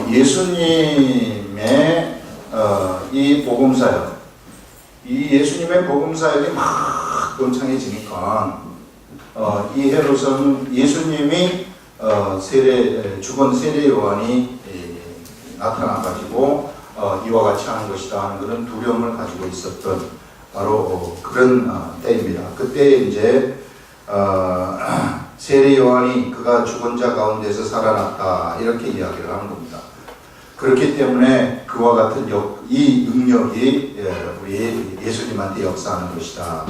예수님의 이 복음사역, 이 예수님의 복음사역이 막 번창해지니까 이 헤롯은 예수님이 죽은 세례 요한이 나타나가지고 이와 같이 하는 것이다 하는 그런 두려움을 가지고 있었던 바로 그런 때입니다. 그때 이제 세례 요한이 그가 죽은 자 가운데서 살아났다 이렇게 이야기를 하는 겁니다. 그렇기 때문에 그와 같은 이 능력이 우리 예수님한테 역사하는 것이다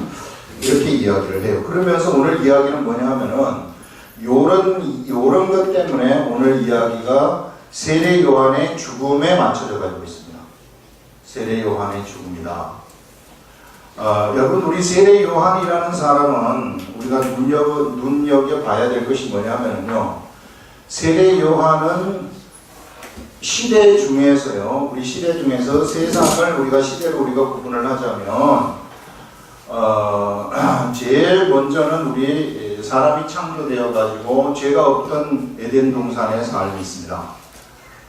이렇게 이야기를 해요. 그러면서 오늘 이야기는 뭐냐 하면은 요런 것 때문에 오늘 이야기가 세례 요한의 죽음에 맞춰져 가지고 있습니다. 세례 요한의 죽음이다. 여러분, 우리 세례 요한이라는 사람은 우리가 눈여겨봐야 될 것이 뭐냐면요, 세례 요한은 시대 중에서요, 우리 시대 중에서 세상을 시대로 우리가 구분을 하자면 제일 먼저는 우리 사람이 창조되어 가지고 죄가 없던 에덴 동산의 삶이 있습니다.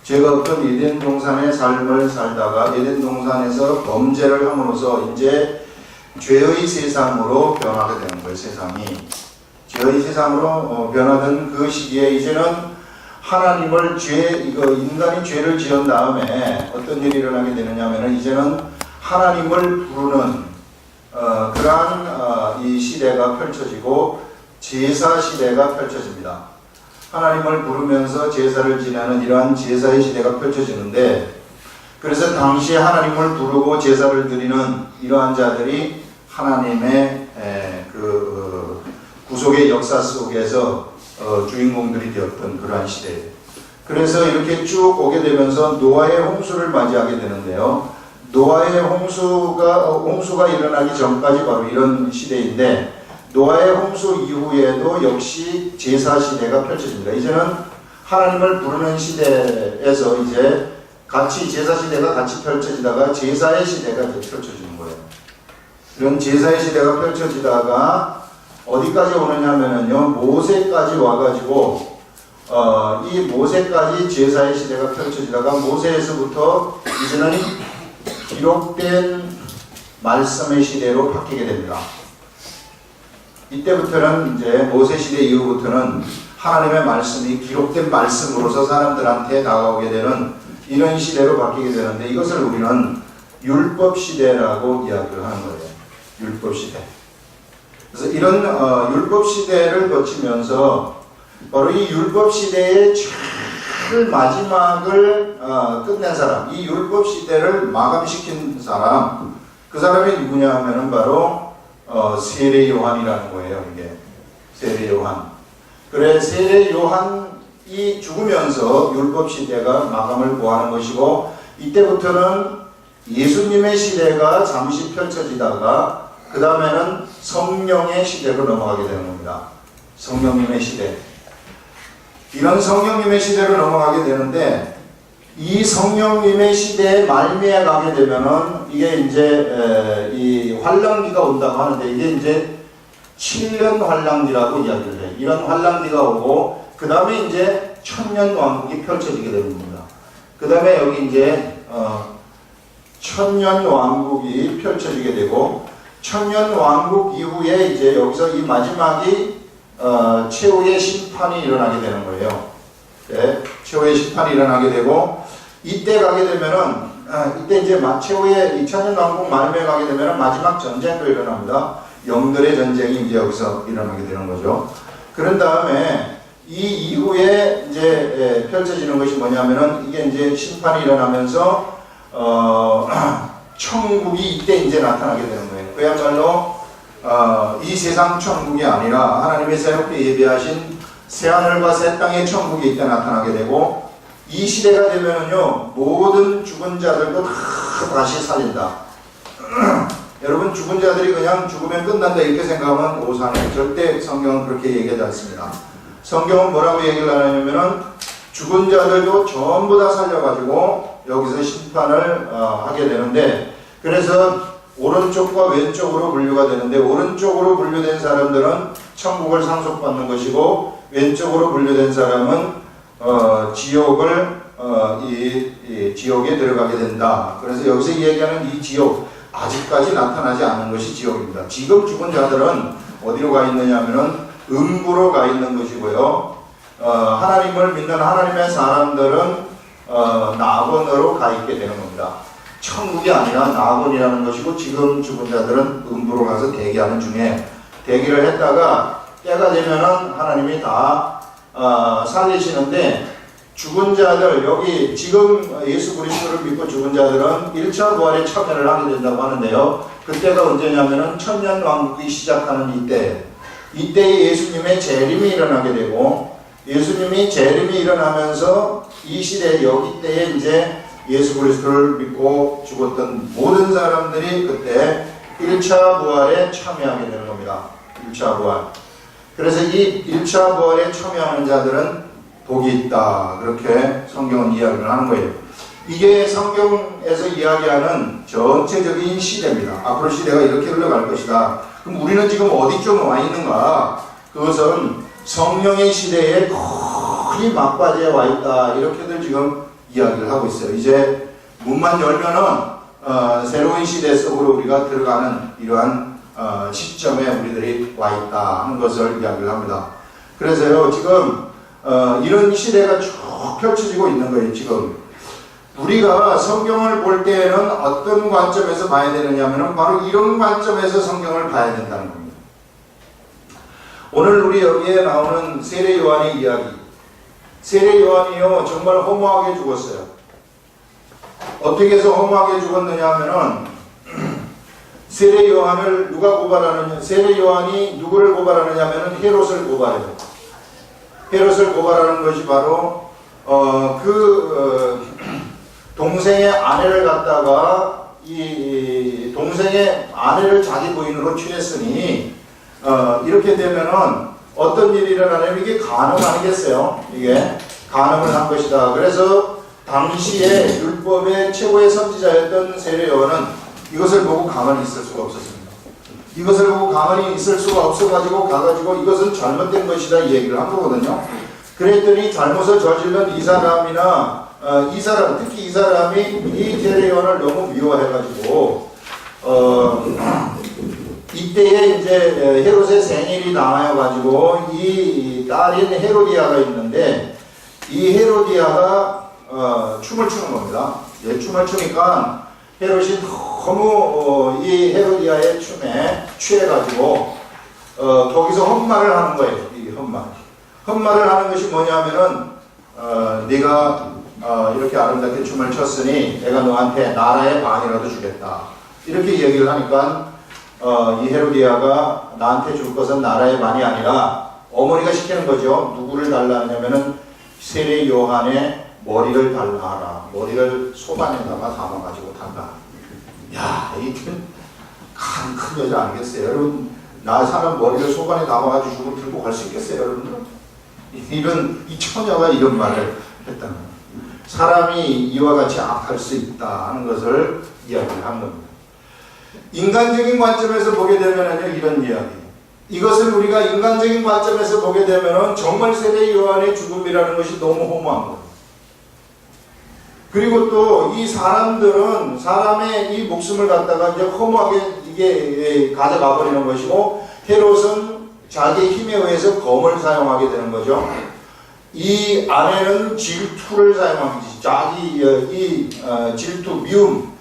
죄가 없던 에덴 동산의 삶을 살다가 에덴 동산에서 범죄를 함으로써 이제 죄의 세상으로 변하게 되는 거예요. 세상이 죄의 세상으로 변하던 그 시기에 이제는 하나님을 인간이 죄를 지은 다음에 어떤 일이 일어나게 되느냐면은 이제는 하나님을 부르는 그러한 이 시대가 펼쳐지고 제사 시대가 펼쳐집니다. 하나님을 부르면서 제사를 지내는 이러한 제사의 시대가 펼쳐지는데, 그래서 당시에 하나님을 부르고 제사를 드리는 이러한 자들이 하나님의 그 구속의 역사 속에서 주인공들이 되었던 그러한 시대. 그래서 이렇게 쭉 오게 되면서 노아의 홍수를 맞이하게 되는데요. 노아의 홍수가 일어나기 전까지 바로 이런 시대인데, 노아의 홍수 이후에도 역시 제사 시대가 펼쳐집니다. 이제는 하나님을 부르는 시대에서 이제 같이 제사 시대가 같이 펼쳐지다가 제사의 시대가 펼쳐지는 거예요. 이런 제사의 시대가 펼쳐지다가 어디까지 오느냐면요, 모세까지 와가지고 이 모세까지 제사의 시대가 펼쳐지다가 모세에서부터 이제는 기록된 말씀의 시대로 바뀌게 됩니다. 이때부터는 이제 모세 시대 이후부터는 하나님의 말씀이 기록된 말씀으로서 사람들한테 다가오게 되는 이런 시대로 바뀌게 되는데, 이것을 우리는 율법 시대라고 이야기를 하는 거예요. 율법 시대. 그래서 이런 율법 시대를 거치면서 바로 이 율법 시대의 제일 마지막을 끝낸 사람, 이 율법 시대를 마감시킨 사람, 그 사람이 누구냐 하면은 바로 세례 요한이라는 거예요. 이게 세례 요한. 그래, 세례 요한이 죽으면서 율법 시대가 마감을 보하는 것이고, 이때부터는 예수님의 시대가 잠시 펼쳐지다가 그 다음에는 성령의 시대로 넘어가게 되는 겁니다. 성령님의 시대. 이런 성령님의 시대로 넘어가게 되는데, 이 성령님의 시대에 말미에 가게 되면은 이게 이제 이 환란기가 온다고 하는데, 이게 이제 7년 환란기라고 이야기를 해요. 이런 환란기가 오고 그 다음에 이제 천년 왕국이 펼쳐지게 되는 겁니다. 그 다음에 여기 이제 천년 왕국이 펼쳐지게 되고, 천년 왕국 이후에 이제 여기서 이 마지막이 최후의 심판이 일어나게 되는 거예요. 네, 최후의 심판이 일어나게 되고, 이때 가게 되면은 이때 이제 최후의 이 천년 왕국 말미에 가게 되면은 마지막 전쟁도 일어납니다. 영들의 전쟁이 이제 여기서 일어나게 되는 거죠. 그런 다음에 이 이후에 이제 펼쳐지는 것이 뭐냐면은, 이게 이제 심판이 일어나면서 천국이 이때 이제 나타나게 되는 거예요. 그야말로 이 세상 천국이 아니라 하나님의 새롭게 예비하신 새하늘과 새 땅의 천국이 이때 나타나게 되고, 이 시대가 되면은요, 모든 죽은 자들도 다 다시 살린다. 여러분, 죽은 자들이 그냥 죽으면 끝난다 이렇게 생각하면 오산해요. 절대 성경은 그렇게 얘기하지 않습니다. 성경은 뭐라고 얘기를 하냐면은, 죽은 자들도 전부 다 살려가지고 여기서 심판을 하게 되는데, 그래서 오른쪽과 왼쪽으로 분류가 되는데, 오른쪽으로 분류된 사람들은 천국을 상속받는 것이고, 왼쪽으로 분류된 사람은 지옥을 이 지옥에 들어가게 된다. 그래서 여기서 얘기하는 이 지옥, 아직까지 나타나지 않은 것이 지옥입니다. 지금 죽은 자들은 어디로 가 있느냐 하면은 음부로 가 있는 것이고요. 하나님을 믿는 하나님의 사람들은 낙원으로 가 있게 되는 겁니다. 천국이 아니라 낙원이라는 것이고, 지금 죽은 자들은 음부로 가서 대기하는 중에, 대기를 했다가 때가 되면은 하나님이 다 살리시는데, 죽은 자들, 여기 지금 예수 그리스도를 믿고 죽은 자들은 1차 부활에 참여를 하게 된다고 하는데요. 그때가 언제냐면은 천년 왕국이 시작하는 이때에 예수님의 재림이 일어나게 되고, 예수님이 재림이 일어나면서 이 시대, 여기 때에 이제 예수 그리스도를 믿고 죽었던 모든 사람들이 그때 1차 부활에 참여하게 되는 겁니다. 1차 부활. 그래서 이 1차 부활에 참여하는 자들은 복이 있다. 그렇게 성경은 이야기를 하는 거예요. 이게 성경에서 이야기하는 전체적인 시대입니다. 앞으로 시대가 이렇게 흘러갈 것이다. 그럼 우리는 지금 어디쯤 와 있는가? 그것은 성령의 시대에 거의 막바지에 와 있다. 이렇게들 지금 이야기를 하고 있어요. 이제 문만 열면은 새로운 시대 속으로 우리가 들어가는 이러한 시점에 우리들이 와 있다 하는 것을 이야기를 합니다. 그래서요, 지금 이런 시대가 쭉 펼쳐지고 있는 거예요. 지금 우리가 성경을 볼 때에는 어떤 관점에서 봐야 되느냐면 바로 이런 관점에서 성경을 봐야 된다는 겁니다. 오늘 우리 여기에 나오는 세례 요한의 이야기, 세례 요한이요 정말 허무하게 죽었어요. 어떻게 해서 허무하게 죽었느냐 하면은 세례 요한을 누가 고발하느냐, 세례 요한이 누구를 고발하느냐 하면은 헤롯을 고발해요. 헤롯을 고발하는 것이 바로 동생의 아내를 갖다가 이 동생의 아내를 자기 부인으로 취했으니 이렇게 되면은 어떤 일이 일어나냐면 이게 간음 아니겠어요? 이게 간음을 한 것이다. 그래서 당시에 율법의 최고의 선지자였던 세례 요한은 이것을 보고 가만히 있을 수가 없었습니다. 이것을 보고 가만히 있을 수가 없어가지고 가가지고 이것은 잘못된 것이다 이 얘기를 한 거거든요. 그랬더니 잘못을 저질른 이 사람이나 특히 이 사람이 이 세례 요한을 너무 미워해가지고 이때에 이제 헤롯의 생일이 나와가지고 이 딸인 헤로디아가 있는데 이 헤로디아가 춤을 추는 겁니다. 예, 춤을 추니까 헤롯이 너무 이 헤로디아의 춤에 취해가지고 거기서 헛말을 하는 거예요. 이 헛말을 하는 것이 뭐냐면은 네가 이렇게 아름답게 춤을 췄으니 내가 너한테 나라의 반이라도 주겠다. 이렇게 얘기를 하니까 이 헤로디아가 나한테 줄 것은 나라의 반이 아니라 어머니가 시키는 거죠. 누구를 달라 하냐면은 세례 요한의 머리를 달라 하라. 머리를 소반에다가 담아가지고 달라. 야, 이 큰 여자 아니겠어요? 여러분, 나 사람 머리를 소반에 담아가지고 들고 갈 수 있겠어요, 여러분들? 이 처녀가 이런 말을 했다는 거예요. 사람이 이와 같이 악할 수 있다 하는 것을 이야기를 한 겁니다. 인간적인 관점에서 보게 되면은요, 이런 이야기. 이것을 우리가 인간적인 관점에서 보게 되면은 정말 세례 요한의 죽음이라는 것이 너무 허무한 거예요. 그리고 또 이 사람들은 사람의 이 목숨을 갖다가 이제 허무하게 이게 가져가 버리는 것이고, 헤롯은 자기 힘에 의해서 검을 사용하게 되는 거죠. 이 아내는 질투를 사용하기, 자기 질투, 미움,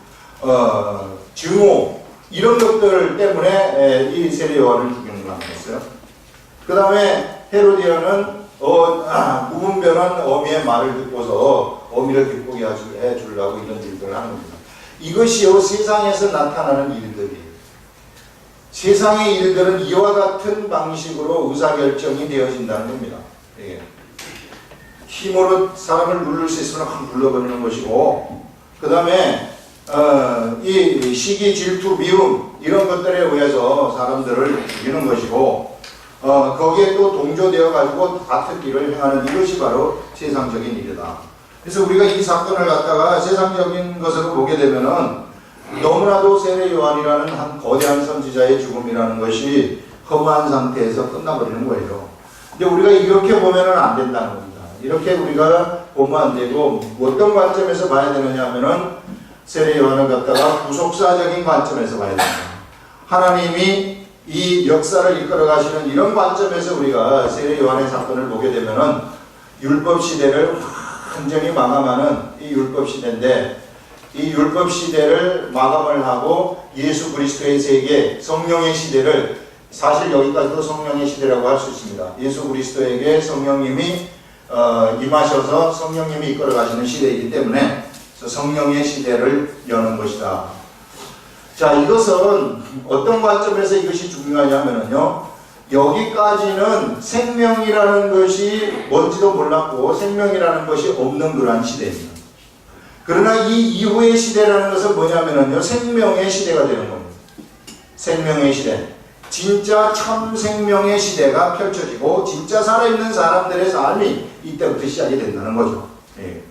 증오 이런 것들 때문에 이 세례 요한을 죽이는 거 아니겠어요? 그 다음에 헤로디아는 무분별한 어미의 말을 듣고서 어미를 기쁘게 해주려고 이런 일들을 하는 겁니다. 이것이요 세상에서 나타나는 일들이에요. 세상의 일들은 이와 같은 방식으로 의사결정이 되어진다는 겁니다. 예. 힘으로 사람을 누를 수 있으면 확 눌러버리는 것이고, 그 다음에 이 시기, 질투, 미움 이런 것들에 의해서 사람들을 죽이는 것이고, 거기에 또 동조되어 가지고 같은 길을 행하는 이것이 바로 세상적인 일이다. 그래서 우리가 이 사건을 갖다가 세상적인 것으로 보게 되면은 너무나도 세례 요한이라는 한 거대한 선지자의 죽음이라는 것이 허무한 상태에서 끝나버리는 거예요. 근데 우리가 이렇게 보면은 안 된다는 겁니다. 이렇게 우리가 보면 안 되고 어떤 관점에서 봐야 되느냐 하면은 세례 요한을 갖다가 구속사적인 관점에서 봐야 됩니다. 하나님이 이 역사를 이끌어 가시는 이런 관점에서 우리가 세례 요한의 사건을 보게 되면은 율법 시대를 완전히 마감하는 이 율법 시대인데, 이 율법 시대를 마감을 하고 예수 그리스도의 세계, 성령의 시대를, 사실 여기까지도 성령의 시대라고 할 수 있습니다. 예수 그리스도에게 성령님이 임하셔서 성령님이 이끌어 가시는 시대이기 때문에 성령의 시대를 여는 것이다. 자, 이것은 어떤 관점에서 이것이 중요하냐면요, 여기까지는 생명이라는 것이 뭔지도 몰랐고 생명이라는 것이 없는 그러한 시대입니다. 그러나 이 이후의 시대라는 것은 뭐냐면요, 생명의 시대가 되는 겁니다. 생명의 시대. 진짜 참 생명의 시대가 펼쳐지고 진짜 살아있는 사람들의 삶이 이때부터 시작이 된다는 거죠. 예.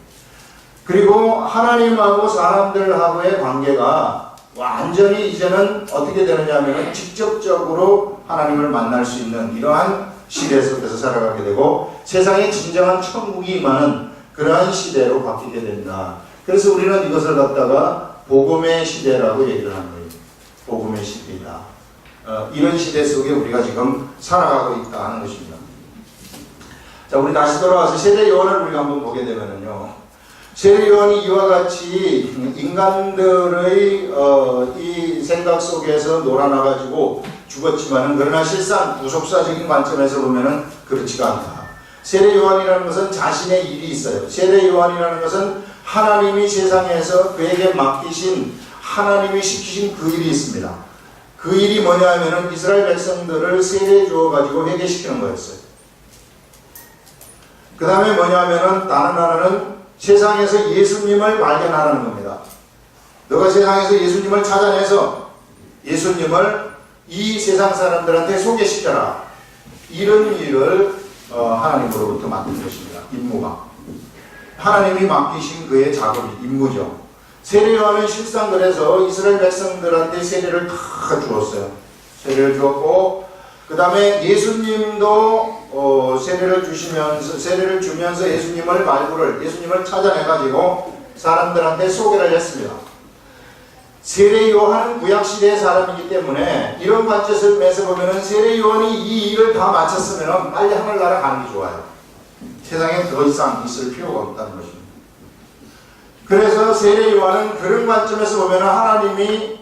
그리고 하나님하고 사람들하고의 관계가 완전히 이제는 어떻게 되느냐 하면 직접적으로 하나님을 만날 수 있는 이러한 시대 속에서 살아가게 되고 세상에 진정한 천국이 임하는 그러한 시대로 바뀌게 된다. 그래서 우리는 이것을 갖다가 복음의 시대라고 얘기를 하는 거예요. 복음의 시대이다. 이런 시대 속에 우리가 지금 살아가고 있다 하는 것입니다. 자, 우리 다시 돌아와서 세례 요한을 우리가 한번 보게 되면은요, 세례 요한이 이와 같이 인간들의 이 생각 속에서 놀아나가지고 죽었지만은, 그러나 실상 구속사적인 관점에서 보면은 그렇지가 않다. 세례 요한이라는 것은 자신의 일이 있어요. 세례 요한이라는 것은 하나님이 세상에서 그에게 맡기신, 하나님이 시키신 그 일이 있습니다. 그 일이 뭐냐 하면은 이스라엘 백성들을 세례 주어가지고 회개시키는 거였어요. 그 다음에 뭐냐 하면은 다른 하나는 세상에서 예수님을 발견하라는 겁니다. 너가 세상에서 예수님을 찾아내서 예수님을 이 세상 사람들한테 소개시켜라. 이런 일을 하나님으로부터 맡은 것입니다. 임무가. 하나님이 맡기신 그의 작업이, 임무죠. 세례 요한은 실상 그래서 이스라엘 백성들한테 세례를 다 주었어요. 세례를 주었고, 그 다음에 예수님도 세례를 주면서 예수님을 찾아내가지고 사람들한테 소개를 했습니다. 세례 요한은 구약시대의 사람이기 때문에 이런 관점에서 보면은 세례 요한이 이 일을 다 마쳤으면 빨리 하늘나라 가는 게 좋아요. 세상에 더 이상 있을 필요가 없다는 것입니다. 그래서 세례 요한은 그런 관점에서 보면 하나님이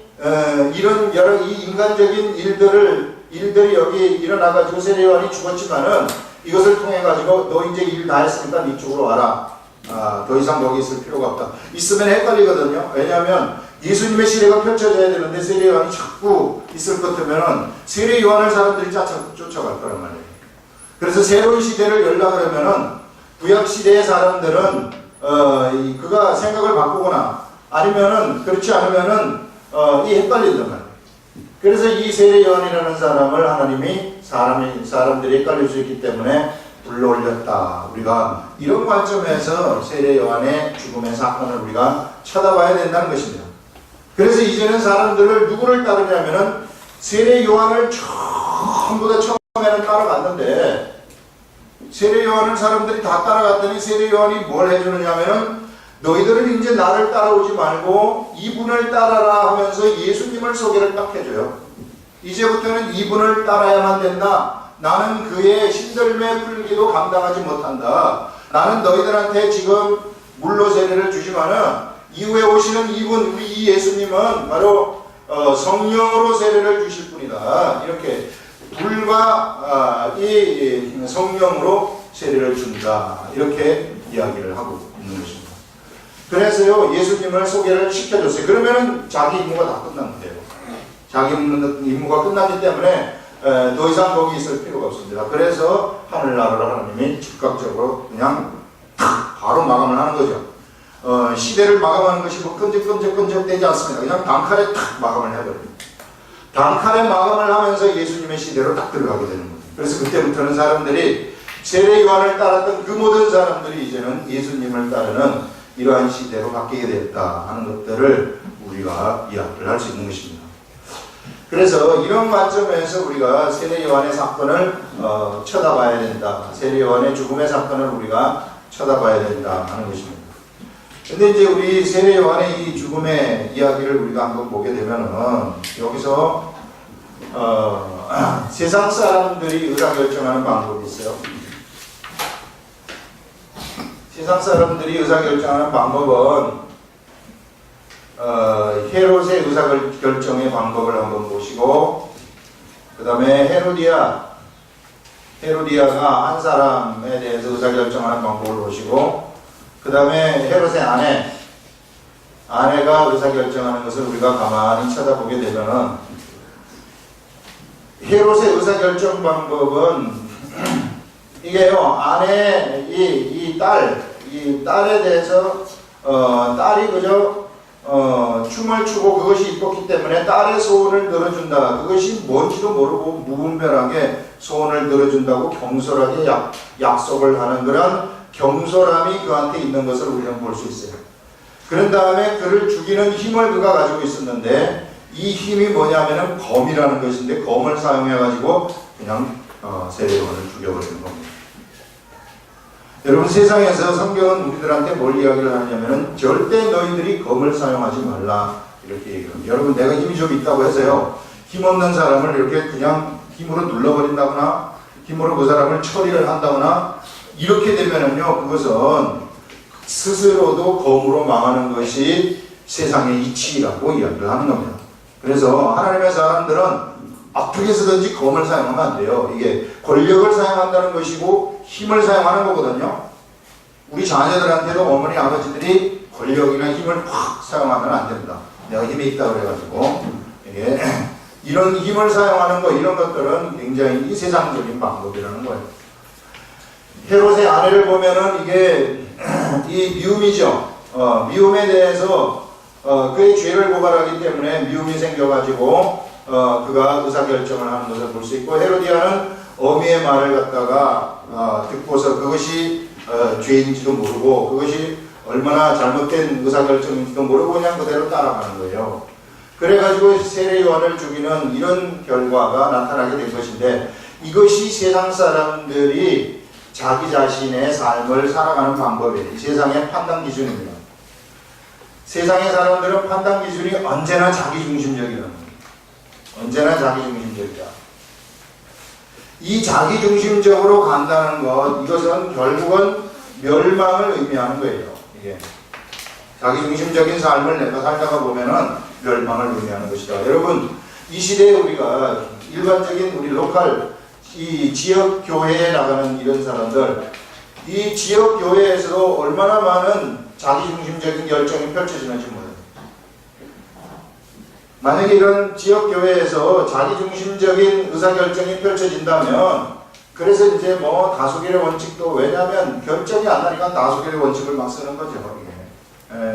이런 여러 이 인간적인 일들이 여기 일어나가지고 세례 요한이 죽었지만은 이것을 통해가지고 너 이제 일 다 했으니까 이쪽으로 와라. 더 이상 거기 있을 필요가 없다. 있으면 헷갈리거든요. 왜냐하면 예수님의 시대가 펼쳐져야 되는데 세례 요한이 자꾸 있을 것 같으면은 세례 요한을 사람들이 쫓아갈 거란 말이에요. 그래서 새로운 시대를 열라 그러면은 구약 시대의 사람들은 그가 생각을 바꾸거나 아니면은 그렇지 않으면은 이 헷갈린단 말이에요. 그래서 이 세례 요한이라는 사람을 하나님이 사람들이 헷갈릴 수 있기 때문에 불러올렸다. 우리가 이런 관점에서 세례 요한의 죽음의 사건을 우리가 쳐다봐야 된다는 것입니다. 그래서 이제는 사람들을 누구를 따르냐면은 세례 요한을 전부 다 처음에는 따라갔는데 세례 요한을 사람들이 다 따라갔더니 세례 요한이 뭘 해주느냐면은 너희들은 이제 나를 따라오지 말고 이분을 따라라 하면서 예수님을 소개를 딱 해줘요. 이제부터는 이분을 따라야만 된다. 나는 그의 신들매 풀기도 감당하지 못한다. 나는 너희들한테 지금 물로 세례를 주지만은 이후에 오시는 이분, 우리 이 예수님은 바로 성령으로 세례를 주실 분이다. 이렇게 불과 이 성령으로 세례를 준다. 이렇게 이야기를 하고 있는 것입니다. 그래서요, 예수님을 소개를 시켜줬어요. 그러면은 자기 임무가 다 끝난 거예요. 자기 임무가 끝났기 때문에 더 이상 거기 있을 필요가 없습니다. 그래서 하늘나라를 하나님이 즉각적으로 그냥 바로 마감을 하는 거죠. 시대를 마감하는 것이 뭐 끈적끈적 되지 않습니다. 그냥 단칼에 탁 마감을 해버립니다. 단칼에 마감을 하면서 예수님의 시대로 딱 들어가게 되는 거예요. 그래서 그때부터는 사람들이 세례 요한을 따랐던 그 모든 사람들이 이제는 예수님을 따르는 이러한 시대로 바뀌게 됐다 하는 것들을 우리가 이야기를 할 수 있는 것입니다. 그래서 이런 관점에서 우리가 세례 요한의 사건을 쳐다봐야 된다. 세례 요한의 죽음의 사건을 우리가 쳐다봐야 된다 하는 것입니다. 근데 이제 우리 세례 요한의 이 죽음의 이야기를 우리가 한번 보게 되면은 여기서 세상 사람들이 의사결정하는 방법이 있어요. 세상 사람들이 의사결정하는 방법은 헤롯의 의사결정의 방법을 한번 보시고, 그 다음에 헤로디아가 한 사람에 대해서 의사결정하는 방법을 보시고, 그 다음에 헤롯의 아내가 의사결정하는 것을 우리가 가만히 쳐다보게 되면은, 헤롯의 의사결정 방법은 이게요, 이 딸에 대해서 딸이 그저 춤을 추고 그것이 이뻤기 때문에 딸의 소원을 들어준다. 그것이 뭔지도 모르고 무분별하게 소원을 들어준다고 경솔하게 약속을 하는 그런 경솔함이 그한테 있는 것을 우리는 볼 수 있어요. 그런 다음에 그를 죽이는 힘을 그가 가지고 있었는데, 이 힘이 뭐냐면은 검이라는 것인데, 검을 사용해 가지고 그냥 세례 요한을 죽여버리는 겁니다. 여러분, 세상에서 성경은 우리들한테 뭘 이야기를 하냐면은 절대 너희들이 검을 사용하지 말라 이렇게 얘기합니다. 여러분, 내가 힘이 좀 있다고 해서요, 힘없는 사람을 이렇게 그냥 힘으로 눌러버린다거나 힘으로 그 사람을 처리를 한다거나 이렇게 되면은요, 그것은 스스로도 검으로 망하는 것이 세상의 이치라고 이야기를 하는 겁니다. 그래서 하나님의 사람들은 어떻게 해서든지 검을 사용하면 안 돼요. 이게 권력을 사용한다는 것이고 힘을 사용하는 거거든요. 우리 자녀들한테도 어머니 아버지들이 권력이나 힘을 확 사용하면 안 됩니다. 내가 힘이 있다 그래가지고 이게 이런 힘을 사용하는 거, 이런 것들은 굉장히 세상적인 방법이라는 거예요. 헤롯의 아내를 보면은 이게 이 미움이죠. 미움에 대해서 그의 죄를 고발하기 때문에 미움이 생겨가지고 그가 의사결정을 하는 것을 볼 수 있고, 헤로디아는 어미의 말을 갖다가 듣고서 그것이 죄인지도 모르고 그것이 얼마나 잘못된 의사결정인지도 모르고 그냥 그대로 따라가는 거예요. 그래가지고 세례 요한을 죽이는 이런 결과가 나타나게 된 것인데, 이것이 세상 사람들이 자기 자신의 삶을 살아가는 방법이에요. 이 세상의 판단 기준입니다. 세상의 사람들은 판단 기준이 언제나 자기중심적이라는 거예요. 언제나 자기중심적이다. 이 자기중심적으로 간다는 것, 이것은 결국은 멸망을 의미하는 거예요. 이게 자기중심적인 삶을 내가 살다가 보면은 멸망을 의미하는 것이다. 여러분, 이 시대에 우리가 일반적인 우리 로컬 이 지역 교회에 나가는 이런 사람들, 이 지역 교회에서도 얼마나 많은 자기중심적인 결정이 펼쳐지는지 몰라요. 만약에 이런 지역교회에서 자기중심적인 의사결정이 펼쳐진다면, 그래서 이제 뭐 다수결의 원칙도, 왜냐하면 결정이 안 나니까 다수결의 원칙을 막 쓰는 거죠.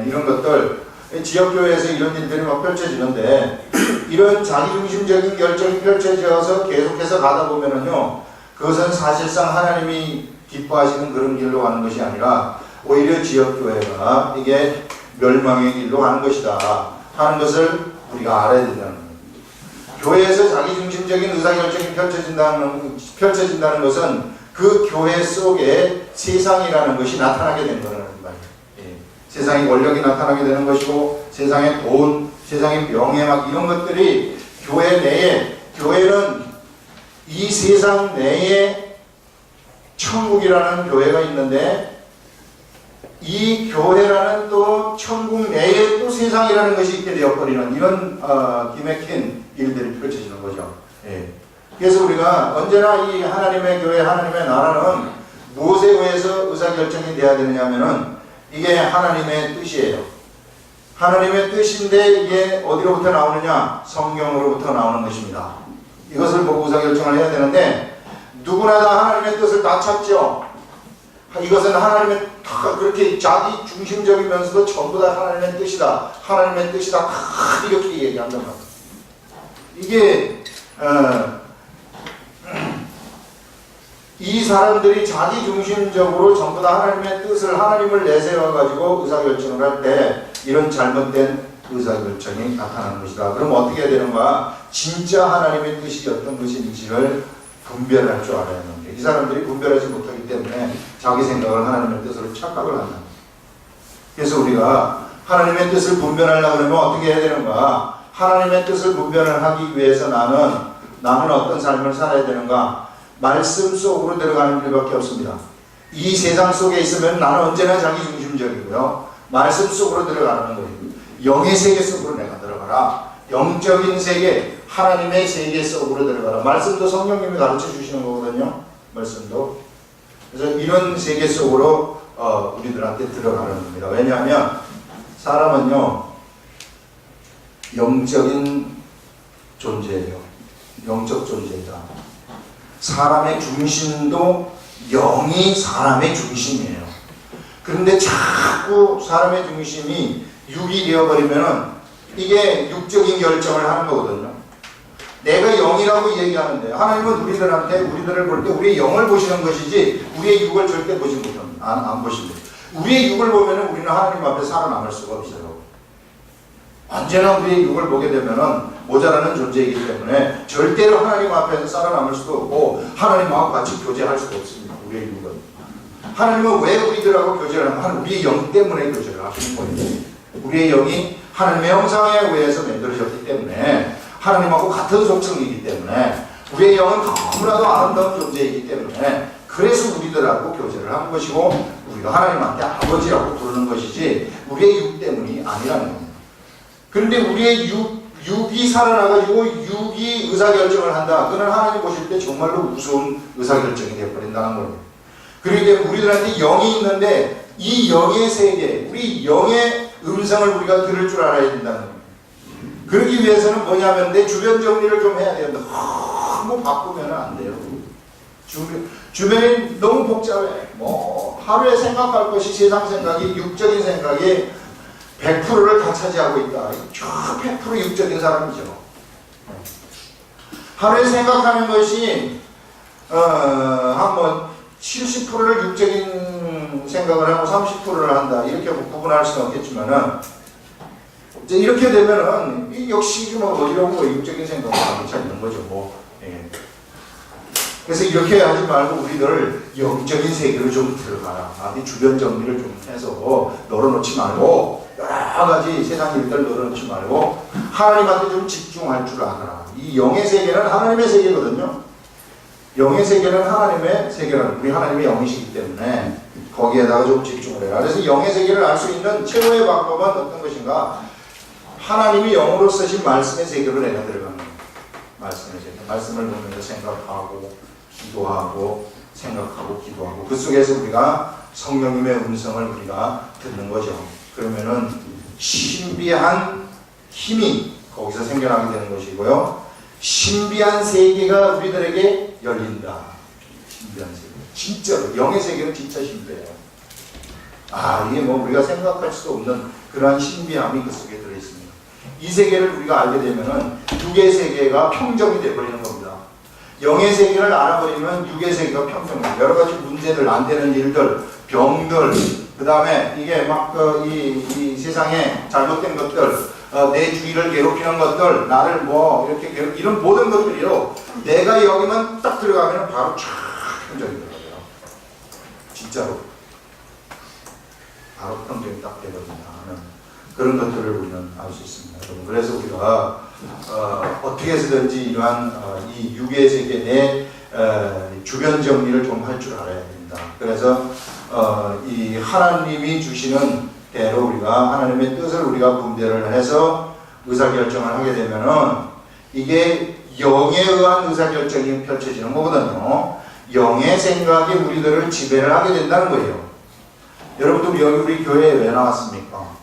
이런 것들, 지역교회에서 이런 일들이 막 펼쳐지는데, 이런 자기중심적인 결정이 펼쳐져서 계속해서 가다 보면은요, 그것은 사실상 하나님이 기뻐하시는 그런 길로 가는 것이 아니라 오히려 지역교회가 이게 멸망의 길로 가는 것이다 하는 것을 우리가 알아야 된다는 거예요. 교회에서 자기중심적인 의사결정이 펼쳐진다는 것은 그 교회 속에 세상이라는 것이 나타나게 된 거라는 말이에요. 예. 세상의 권력이 나타나게 되는 것이고, 세상의 돈, 세상의 명예 막 이런 것들이 교회 내에, 교회는 이 세상 내에 천국이라는 교회가 있는데, 이 교회라는 또 천국 내에 또 세상이라는 것이 있게 되어버리는 이런 기맥힌 일들이 펼쳐지는 거죠. 예. 그래서 우리가 언제나 이 하나님의 교회, 하나님의 나라는 무엇에 의해서 의사결정이 돼야 되느냐 하면은 이게 하나님의 뜻이에요. 하나님의 뜻인데 이게 어디로부터 나오느냐? 성경으로부터 나오는 것입니다. 이것을 보고 의사결정을 해야 되는데, 누구나 다 하나님의 뜻을 다 찾죠. 이것은 하나님의 다 그렇게 자기 중심적이면서도 전부 다 하나님의 뜻이다. 하나님의 뜻이다. 다 이렇게 얘기한단 말이에요. 이게 이 사람들이 자기 중심적으로 전부 다 하나님의 뜻을, 하나님을 내세워 가지고 의사결정을 할 때 이런 잘못된 의사결정이 나타나는 것이다. 그럼 어떻게 해야 되는가? 진짜 하나님의 뜻이 어떤 것인지를 분별할 줄 알아야 하는 거예요. 이 사람들이 분별하지 못하기 되었기 때문에 자기 생각을 하나님의 뜻으로 착각을 한다. 그래서 우리가 하나님의 뜻을 분별하려고 하면 어떻게 해야 되는가? 하나님의 뜻을 분별을 하기 위해서 나는 어떤 삶을 살아야 되는가? 말씀 속으로 들어가는 길밖에 없습니다. 이 세상 속에 있으면 나는 언제나 자기 중심적이고요. 말씀 속으로 들어가는 거예요. 영의 세계 속으로 내가 들어가라. 영적인 세계, 하나님의 세계 속으로 들어가라. 말씀도 성령님이 가르쳐 주시는 거거든요. 말씀도. 그래서 이런 세계 속으로 우리들한테 들어가는 겁니다. 왜냐하면 사람은요, 영적인 존재예요. 영적 존재다. 사람의 중심도 영이 사람의 중심이에요. 그런데 자꾸 사람의 중심이 육이 되어버리면은 이게 육적인 결정을 하는 거거든요. 내가 영이라고 얘기하는데 하나님은 우리들을 볼 때 우리의 영을 보시는 것이지 우리의 육을 절대 보지 못합니다. 안 보십니다. 우리의 육을 보면은 우리는 하나님 앞에 살아남을 수가 없어요. 언제나 우리의 육을 보게 되면은 모자라는 존재이기 때문에 절대로 하나님 앞에서 살아남을 수도 없고 하나님하고 같이 교제할 수도 없습니다. 우리의 육은. 하나님은 왜 우리들하고 교제를 하면 우리의 영 때문에 교제를 하시는 거예요. 우리의 영이 하나님의 형상에 의해서 만들어졌기 때문에 하나님하고 같은 속성이기 때문에 우리의 영은 너무나도 아름다운 존재이기 때문에 그래서 우리들하고 교제를 하는 것이고 우리가 하나님한테 아버지라고 부르는 것이지 우리의 육 때문이 아니라는 겁니다. 그런데 우리의 육이 살아나가지고 육이 의사결정을 한다. 그는 하나님 보실 때 정말로 무서운 의사결정이 되어버린다는 거예요. 그렇기 때문에 우리들한테 영이 있는데 이 영의 세계, 우리 영의 음성을 우리가 들을 줄 알아야 된다는 거예요. 그러기 위해서는 뭐냐면 내 주변 정리를 좀 해야 된다. 너무 바꾸면 안 돼요. 주변이 너무 복잡해. 하루에 생각할 것이 세상 생각이, 육적인 생각이 100%를 다 차지하고 있다. 100% 육적인 사람이죠. 하루에 생각하는 것이 한번 70%를 육적인 생각을 하고 30%를 한다. 이렇게 구분할 수는 없겠지만은 이제 이렇게 되면은 역시 어디로 육적인 생각을 하고 찾는 거죠. 예. 그래서 이렇게 하지 말고 우리들 영적인 세계로 좀 들어가라. 주변 정리를 좀 해서 널어놓지 말고 여러 가지 세상 일들 널어놓지 말고 하나님한테 좀 집중할 줄 알아라. 이 영의 세계는 하나님의 세계거든요. 영의 세계는 하나님의 세계라는 우리 하나님의 영이시기 때문에 거기에다가 좀 집중을 해라. 그래서 영의 세계를 알 수 있는 최고의 방법은 어떤 것인가? 하나님이 영으로 쓰신 말씀의 세계로 내가 들어가는 거예요. 말씀의 세계. 말씀을 보면서 생각하고 기도하고 생각하고 기도하고 그 속에서 우리가 성령님의 음성을 우리가 듣는 거죠. 그러면은 신비한 힘이 거기서 생겨나게 되는 것이고요. 신비한 세계가 우리들에게 열린다. 신비한 세계. 진짜로 영의 세계는 진짜 신비해요. 이게 우리가 생각할 수 없는 그러한 신비함이 그 속에 들어있습니다. 이 세계를 우리가 알게 되면은 육의 세계가 평정이 되어버리는 겁니다. 영의 세계를 알아버리면 육의 세계가 평정돼요. 여러 가지 문제들, 안 되는 일들, 병들, 그 다음에 이게 이 세상에 잘못된 것들, 내 주위를 괴롭히는 것들, 나를 이렇게 이런 모든 것들이요. 내가 여기만 딱 들어가면 바로 쫙 평정이 들어가요. 진짜로. 바로 평정이 딱 되거든요. 그런 것들을 우리는 알 수 있습니다. 여러분. 그래서 우리가 어떻게 해서든지 이러한 이 육의 세계 내 주변 정리를 좀 할 줄 알아야 됩니다. 그래서 이 하나님이 주시는 대로 우리가 하나님의 뜻을 우리가 분별을 해서 의사결정을 하게 되면은 이게 영에 의한 의사결정이 펼쳐지는 거거든요. 영의 생각이 우리들을 지배를 하게 된다는 거예요. 여러분들 여기 우리 교회에 왜 나왔습니까?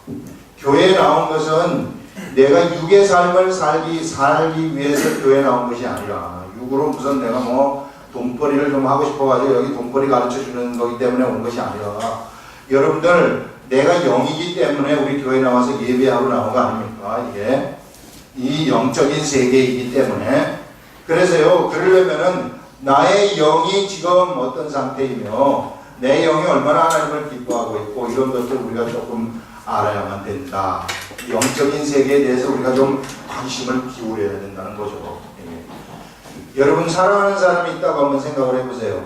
교회에 나온 것은 내가 육의 삶을 살기 위해서 교회에 나온 것이 아니라 육으로 무슨 내가 돈벌이를 좀 하고 싶어가지고 여기 돈벌이 가르쳐 주는 거기 때문에 온 것이 아니라 여러분들 내가 영이기 때문에 우리 교회에 나와서 예배하러 나온 거 아닙니까? 이게 이 영적인 세계이기 때문에 그래서요 그러려면은 나의 영이 지금 어떤 상태이며 내 영이 얼마나 하나님을 기뻐하고 있고 이런 것들 우리가 조금 알아야만 된다. 영적인 세계에 대해서 우리가 좀 관심을 기울여야 된다는 거죠. 여러분 사랑하는 사람이 있다고 한번 생각을 해보세요.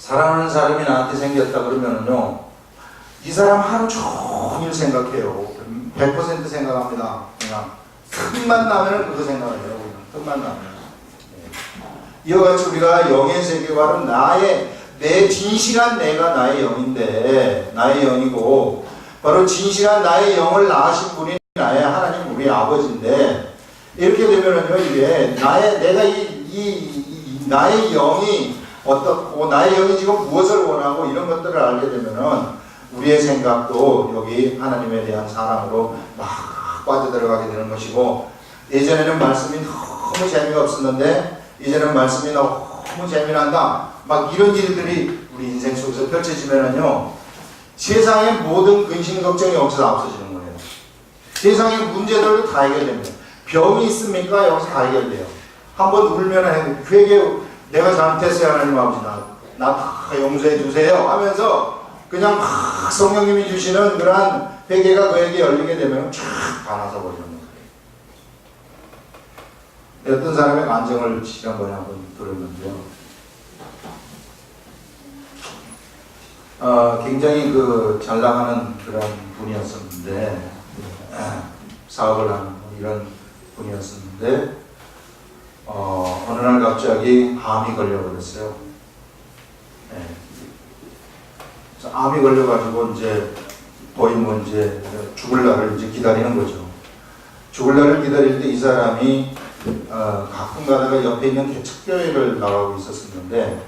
사랑하는 사람이 나한테 생겼다 그러면은요, 이 사람 하루 종일 생각해요. 100% 생각합니다. 그냥 틈만 나면은 그거 생각을 해요. 틈만 나면. 이와 같이 우리가 영의 세계관은 내 진실한 내가 나의 영인데, 나의 영이고, 바로 진실한 나의 영을 낳으신 분이 나의 하나님 우리 아버지인데, 이렇게 되면은요, 이게 나의 영이 어떻고, 나의 영이 지금 무엇을 원하고 이런 것들을 알게 되면은 우리의 생각도 여기 하나님에 대한 사랑으로 막 빠져들어가게 되는 것이고, 예전에는 말씀이 너무 재미가 없었는데 이제는 말씀이 너무 재미난다, 막 이런 일들이 우리 인생 속에서 펼쳐지면은요, 세상의 모든 근심 걱정이 여기서 없어지는 거예요. 세상의 문제들도 다 해결됩니다. 병이 있습니까? 여기서 다 해결돼요. 한번 울면 회개, 내가 잘못했어요 하나님 아버지, 나 다 용서해 주세요 하면서 그냥 막 성령님이 주시는 그러한 회개가 그에게 열리게 되면 쫙 반하서 버리는 거예요. 어떤 사람의 간증을 지난번에 한번 들었는데요. 굉장히 잘 나가는 그런 분이었었는데, 사업을 하는 이런 분이었었는데, 어느 날 갑자기 암이 걸려버렸어요. 네. 암이 걸려가지고 거의 죽을 날을 기다리는 거죠. 죽을 날을 기다릴 때 이 사람이 가끔 가다가 옆에 있는 개척교회를 나가고 있었는데,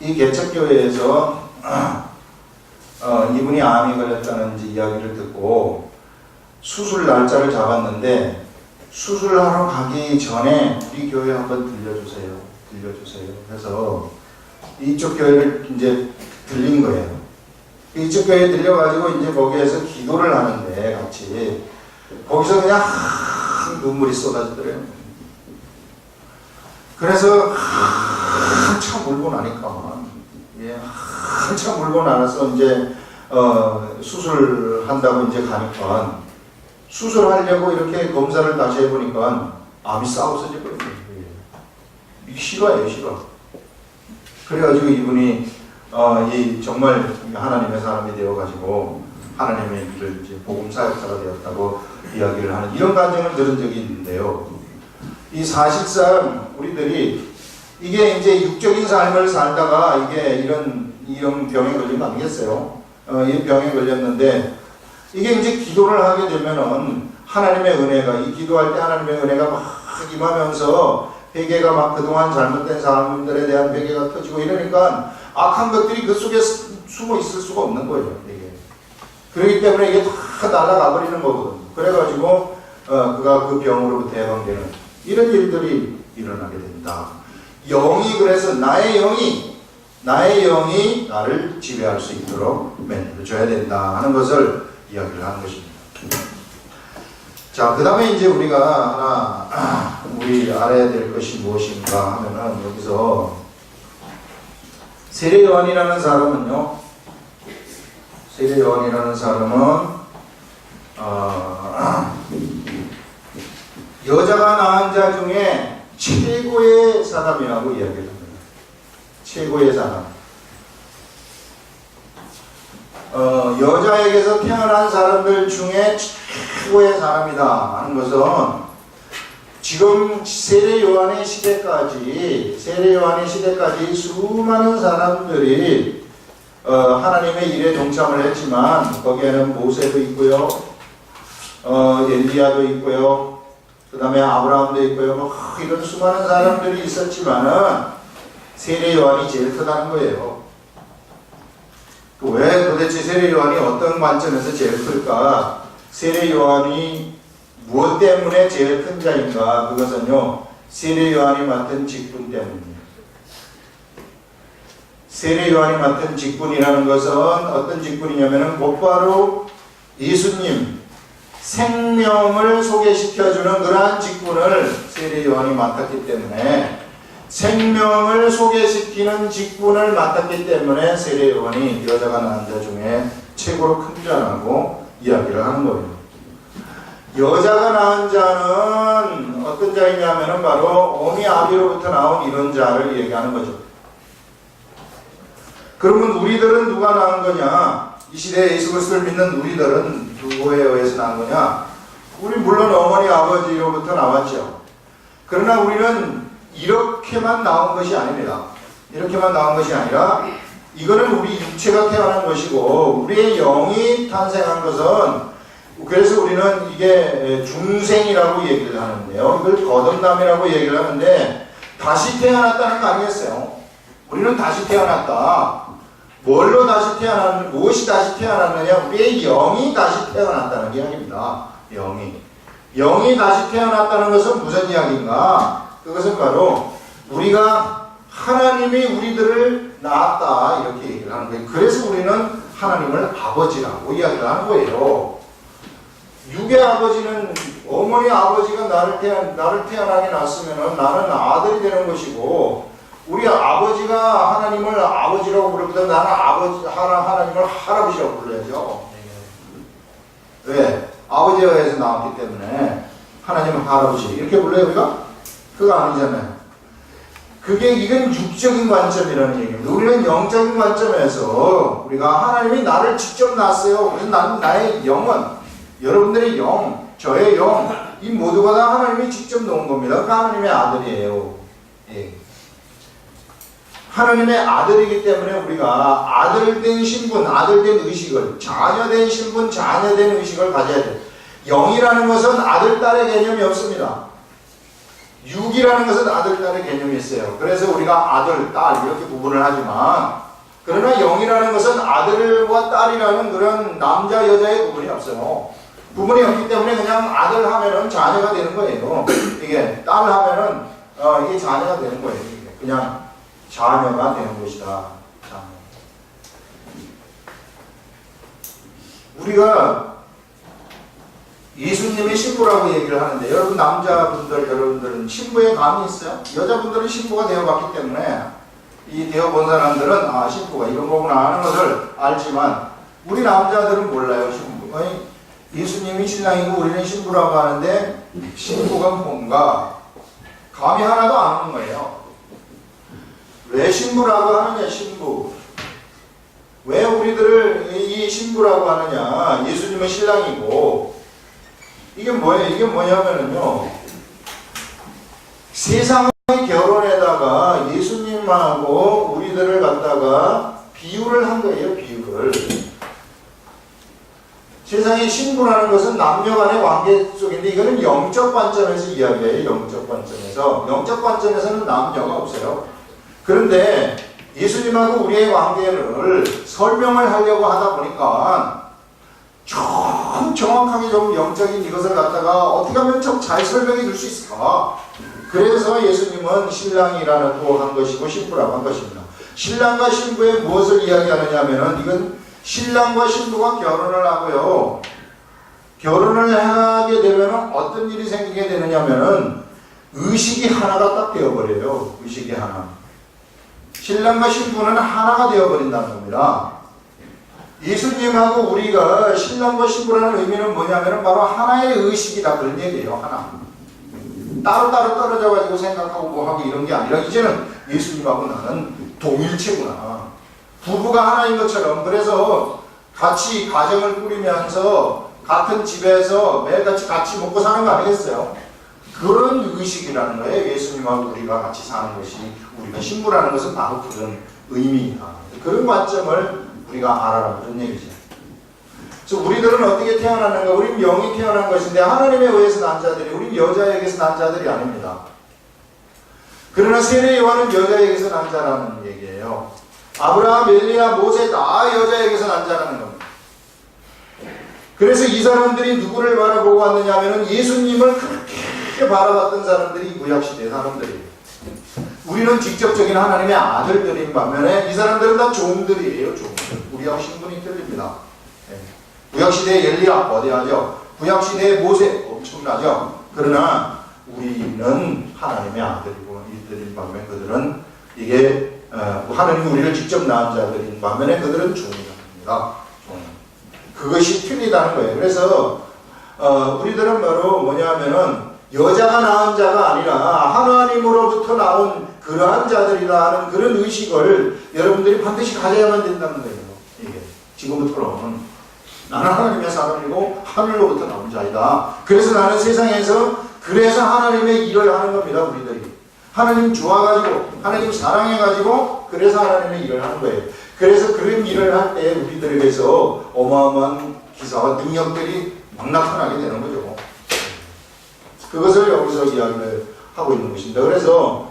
이 개척교회에서 이분이 암이 걸렸다는 이야기를 듣고 수술 날짜를 잡았는데, 수술하러 가기 전에 우리 교회 한번 들려주세요. 해서 이쪽 교회를 들린 거예요. 이쪽 교회에 들려가지고 거기에서 기도를 하는데 같이 거기서 그냥 눈물이 쏟아지더래요. 그래서 한참 울고 나니까, 한참 울고 나서 수술한다고 가니까, 수술하려고 이렇게 검사를 다시 해보니까 암이 싹 없어져 버린 거예요. 싫어. 그래가지고 이분이 정말 하나님의 사람이 되어가지고 하나님의 일을 복음 사역자가 되었다고 이야기를 하는 이런 간증을 들은 적이 있는데요. 이 사실상 우리들이 이게 육적인 삶을 살다가 이게 이런 병에 걸린 거 아니겠어요? 이 병에 걸렸는데, 이게 기도를 하게 되면은 하나님의 은혜가, 이 기도할 때 하나님의 은혜가 막 임하면서 회개가 막 그동안 잘못된 사람들에 대한 회개가 터지고 이러니까 악한 것들이 그 속에 숨어 있을 수가 없는 거예요. 이게. 그렇기 때문에 이게 다 날아가 버리는 거거든요. 그래가지고 그가 그 병으로부터 해방되는 이런 일들이 일어나게 된다. 영이, 그래서 나의 영이 나를 지배할 수 있도록 만들어줘야 된다 하는 것을 이야기를 하는 것입니다. 자, 그 다음에 우리가 하나 우리 알아야 될 것이 무엇인가 하면은, 여기서 세례 요한이라는 사람은 여자가 낳은 자 중에 최고의 사람이라고 이야기를 합니다. 최고의 사람. 여자에게서 태어난 사람들 중에 최고의 사람이다 하는 것은, 지금 세례 요한의 시대까지 수많은 사람들이 하나님의 일에 동참을 했지만, 거기에는 모세도 있고요, 엘리야도 있고요, 그 다음에 아브라함도 있고요, 이런 수많은 사람들이 있었지만은 세례 요한이 제일 크다는 거예요. 왜 도대체 세례 요한이 어떤 관점에서 제일 클까? 세례 요한이 무엇 때문에 제일 큰 자인가? 그것은요, 세례 요한이 맡은 직분 때문입니다. 세례 요한이 맡은 직분이라는 것은 어떤 직분이냐면은 곧바로 예수님 생명을 소개시켜주는 그러한 직분을 세례 요한이 맡았기 때문에, 생명을 소개시키는 직분을 맡았기 때문에 세례 요한이 여자가 낳은 자 중에 최고로 큰 자라고 이야기를 하는 거예요. 여자가 낳은 자는 어떤 자이냐면은 바로 어미 아비로부터 나온 이런 자를 얘기하는 거죠. 그러면 우리들은 누가 낳은 거냐? 이 시대에 예수 그리스도를 믿는 우리들은 누구에 의해서 낳은 거냐? 우리 물론 어머니 아버지로부터 나왔죠. 그러나 우리는 이렇게만 나온 것이 아닙니다. 이렇게만 나온 것이 아니라 이거는 우리 육체가 태어난 것이고 우리의 영이 탄생한 것은, 그래서 우리는 이게 중생이라고 얘기를 하는데요. 이걸 거듭남이라고 얘기를 하는데 다시 태어났다는 거 아니겠어요? 우리는 다시 태어났다. 뭘로 다시 태어났느냐, 무엇이 다시 태어났느냐? 우리의 영이 다시 태어났다는 이야기입니다. 영이 다시 태어났다는 것은 무슨 이야기인가? 그것은 바로 우리가 하나님이 우리들을 낳았다 이렇게 얘기를 하는 거예요. 그래서 우리는 하나님을 아버지라고 이야기를 하는 거예요. 육의 아버지는 어머니 아버지가 나를 태어나게 낳았으면 나는 아들이 되는 것이고, 우리 아버지가 하나님을 아버지라고 부르거든 나는 하나님을 할아버지라고 불러야죠. 왜? 아버지에 의해서 나왔기 때문에 하나님은 할아버지 이렇게 불러요 우리가? 그거 아니잖아요. 이건 육적인 관점이라는 얘기입니다. 우리는 영적인 관점에서 우리가 하나님이 나를 직접 낳았어요. 그래서 나의 영은, 여러분들의 영, 저의 영, 이 모두가 다 하나님이 직접 놓은 겁니다. 그 하나님의 아들이에요. 예. 하나님의 아들이기 때문에 우리가 아들된 신분, 아들된 의식을, 자녀된 신분, 자녀된 의식을 가져야 돼요. 영이라는 것은 아들, 딸의 개념이 없습니다. 육이라는 것은 아들, 딸의 개념이 있어요. 그래서 우리가 아들, 딸 이렇게 구분을 하지만, 그러나 영이라는 것은 아들과 딸이라는 그런 남자, 여자의 구분이 없어요. 구분이 없기 때문에 그냥 아들 하면은 자녀가 되는 거예요. 이게 딸 하면은 이게 자녀가 되는 거예요. 이게 그냥 자녀가 되는 것이다. 자녀. 우리가 예수님의 신부라고 얘기를 하는데, 여러분 남자분들, 여러분들은 신부에 감이 있어요? 여자분들은 신부가 되어봤기 때문에 이 되어본 사람들은 신부가 이런 거구나 하는 것을 알지만, 우리 남자들은 몰라요. 신부. 예수님이 신랑이고 우리는 신부라고 하는데 신부가 뭔가 감이 하나도 안 오는 거예요. 왜 신부라고 하느냐? 신부. 왜 우리들을 이 신부라고 하느냐? 예수님은 신랑이고, 이게 뭐예요? 이게 뭐냐면요, 세상의 결혼에다가 예수님하고 우리들을 갖다가 비유를 한 거예요. 비유를. 세상의 신부라는 것은 남녀 간의 관계 속인데, 이거는 영적 관점에서 이야기해요. 영적 관점에서. 영적 관점에서는 남녀가 없어요. 그런데 예수님하고 우리의 관계를 설명을 하려고 하다 보니까 좀 정확하게 좀 영적인 이것을 갖다가 어떻게 하면 좀 잘 설명해 줄 수 있을까? 그래서 예수님은 신랑이라고 한 것이고 신부라고 한 것입니다. 신랑과 신부의 무엇을 이야기하느냐 하면은, 이건 신랑과 신부가 결혼을 하고요. 결혼을 하게 되면 어떤 일이 생기게 되느냐 하면은 의식이 하나가 딱 되어버려요. 의식이 하나. 신랑과 신부는 하나가 되어버린다는 겁니다. 예수님하고 우리가 신랑과 신부라는 의미는 뭐냐면 바로 하나의 의식이다, 그런 얘기예요. 하나. 따로따로 떨어져가지고 생각하고 뭐하고 이런 게 아니라 이제는 예수님하고 나는 동일체구나. 부부가 하나인 것처럼. 그래서 같이 가정을 꾸리면서 같은 집에서 매일같이 같이 먹고 사는 거 아니겠어요? 그런 의식이라는 거예요. 예수님하고 우리가 같이 사는 것이, 우리가 신부라는 것은 바로 그런 의미이다. 그런 관점을 우리가 알아라, 그런 얘기죠. 그래서 우리들은 어떻게 태어났는가? 우리는 영이 태어난 것인데 하나님에 의해서 난 자들이, 우리는 여자에게서 난 자들이 아닙니다. 그러나 세례 요한은 여자에게서 난 자라는 얘기예요. 아브라함, 엘리야, 모세 다 여자에게서 난 자라는 겁니다. 그래서 이 사람들이 누구를 바라보고 왔느냐 하면 예수님을 그렇게 바라봤던 사람들이 구약시대 사람들이에요. 우리는 직접적인 하나님의 아들들인 반면에 이 사람들은 다 종들이에요. 종들. 우리하고 신분이 틀립니다. 구약시대의 엘리야 거대하죠. 구약시대의 모세 엄청나죠. 그러나 우리는 하나님의 아들이고 이들인 반면 그들은 이게 하나님이 우리를 직접 낳은 자들인 반면에 그들은 종이랍니다. 그것이 틀리다는 거예요. 그래서 우리들은 바로 뭐냐면은 여자가 낳은 자가 아니라 하나님으로부터 나온 그러한 자들이라 하는 그런 의식을 여러분들이 반드시 가져야만 된다는 거예요. 이게 지금부터는 나는 하나님의 사람이고 하늘로부터 나온 자이다. 그래서 나는 세상에서 그래서 하나님의 일을 하는 겁니다. 우리들이 하나님 좋아가지고 하나님 사랑해가지고 그래서 하나님의 일을 하는 거예요. 그래서 그런 일을 할 때 우리들에게서 어마어마한 기사와 능력들이 막 나타나게 되는 거죠. 그것을 여기서 이야기를 하고 있는 것입니다. 그래서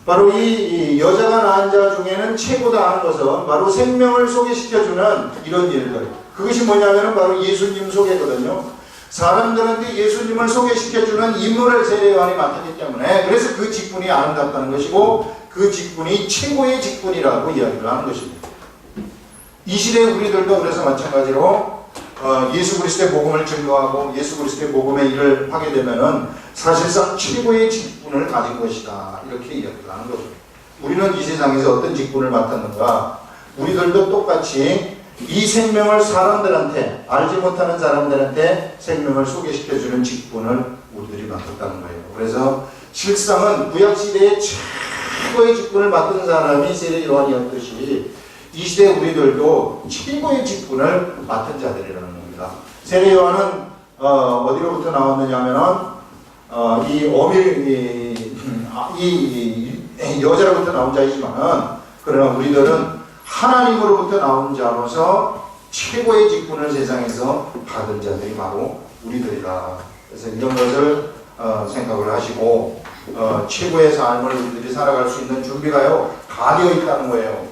바로 이 여자가 낳은 자 중에는 최고다 하는 것은 바로 생명을 소개시켜주는 이런 일들. 그것이 뭐냐면 바로 예수님 소개거든요. 사람들한테 예수님을 소개시켜주는 임무를 세례요한이 맡았기 때문에 그래서 그 직분이 아름답다는 것이고 그 직분이 최고의 직분이라고 이야기를 하는 것입니다. 이 시대 우리들도 그래서 마찬가지로 예수 그리스도의 복음을 증거하고 예수 그리스도의 복음의 일을 하게 되면은 사실상 최고의 직분을 가진 것이다. 이렇게 이야기를 하는 거죠. 우리는 이 세상에서 어떤 직분을 맡았는가? 우리들도 똑같이 이 생명을 사람들한테 알지 못하는 사람들한테 생명을 소개시켜주는 직분을 우리들이 맡았다는 거예요. 그래서 실상은 구약시대의 최고의 직분을 맡은 사람이 세례 요한이었듯이 이 시대 우리들도 최고의 직분을 맡은 자들이라는 겁니다. 세례 요한은 어디로부터 나왔느냐 하면은 이 여자로부터 나온 자이지만 그러나 우리들은 하나님으로부터 나온 자로서 최고의 직분을 세상에서 받은 자들이 바로 우리들이다. 그래서 이런 것을 생각을 하시고 최고의 삶을 우리들이 살아갈 수 있는 준비가요 다 되어 있다는 거예요.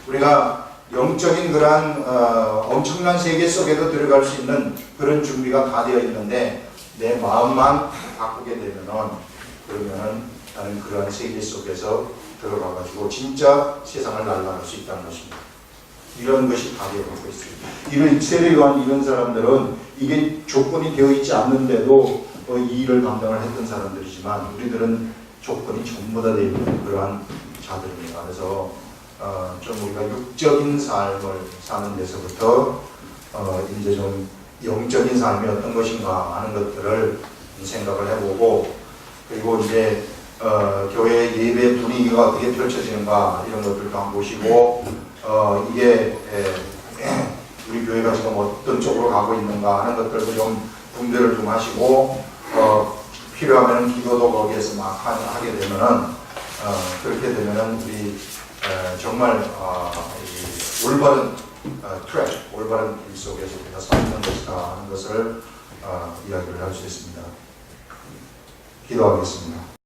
우리가 영적인 그러한 엄청난 세계 속에도 들어갈 수 있는 그런 준비가 다 되어 있는데 내 마음만 바꾸게 되면은 그러면은 나는 그러한 세계 속에서 들어가가지고 진짜 세상을 날아갈 수 있다는 것입니다. 이런 것이 다 되어가고 있습니다. 이런 세례 요한 이런 사람들은 이게 조건이 되어 있지 않는데도 이 일을 감당을 했던 사람들이지만 우리들은 조건이 전부 다 되어 있는 그러한 자들입니다. 그래서 좀 우리가 육적인 삶을 사는 데서부터 이제 좀 영적인 삶이 어떤 것인가 하는 것들을 생각을 해보고 그리고 이제 교회 예배 분위기가 어떻게 펼쳐지는가 이런 것들도 한번 보시고 이게 우리 교회가 지금 어떤 쪽으로 가고 있는가 하는 것들도 좀 분별을 좀 하시고 필요하면 기도도 거기에서 막 하게 되면은 그렇게 되면은 우리 정말 이 올바른 트랙, 올바른 길 속에서 우리가 살는 것이다 하는 것을 이야기를 할 수 있습니다. 기도하겠습니다.